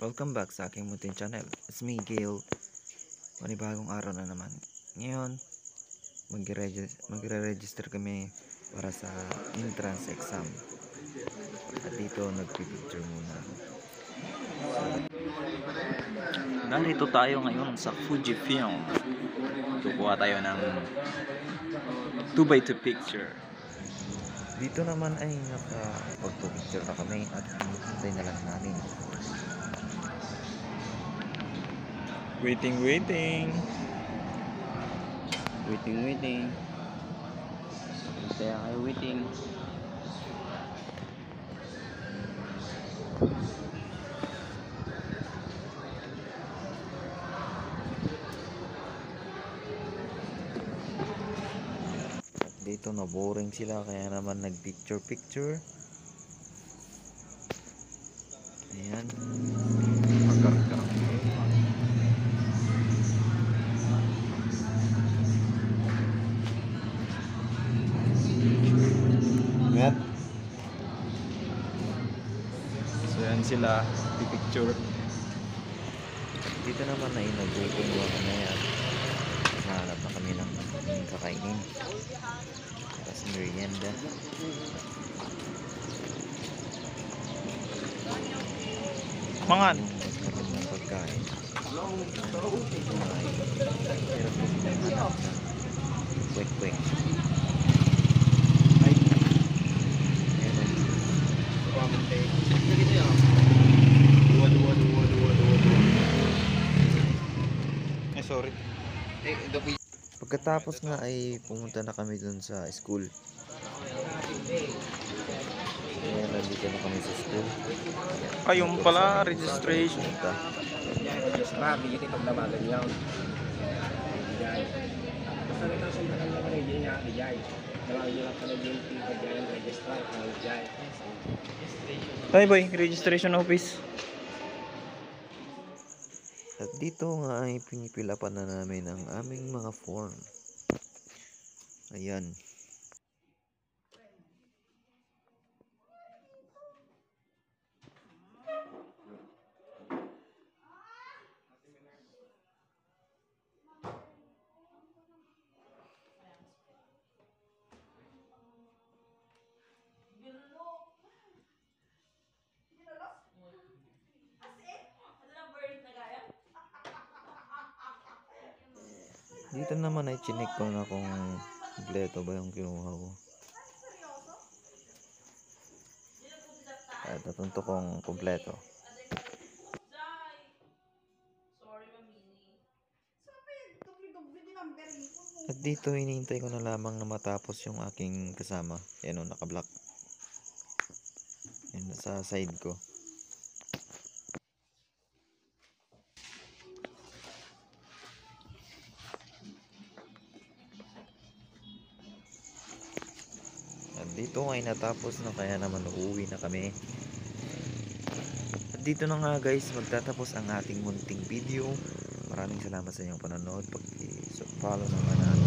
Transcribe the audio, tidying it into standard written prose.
Welcome back sa aking munting channel. It's me, Gail. Panibagong araw na naman. Ngayon, magre-register kami para sa entrance exam. At dito, nagpipicture muna. Narito tayo ngayon sa Fujifilm. Kukuha tayo ng 2x2 picture. Dito naman ay nakapagpipicture na kami at hinihintay na lang namin. Waiting. Kaya kayo waiting. At dito na boring sila kaya naman nagpicture. Ayan. Ngat. So yan sila, picture. Dito naman ay nagkukuha kami at nahanap na kami ng kakainin para sa merienda. Mangan. Yung mas magandang pagkain. Ito na ay hirap ko silang hanap ng kwek-kwek. Sorry. Pagkatapos nga ay pumunta na kami dun sa school. Kaya nandito na kami sa school. Ayun pala, registration. Pumunta. Ay boy, registration office. At dito nga ay pinipilapan na namin ang aming mga form. Ayan. Dito naman ay chinek ko na kung kompleto ba yung kinuha ko. At natunto kong kompleto. At dito hinihintay ko na lamang na matapos yung aking kasama. Yan o, nakablock. Yan, sa side ko. At dito ay natapos na kaya naman uuwi na kami. At dito na nga guys magtatapos ang ating munting video. Maraming salamat sa inyong panonood. Pag-follow naman natin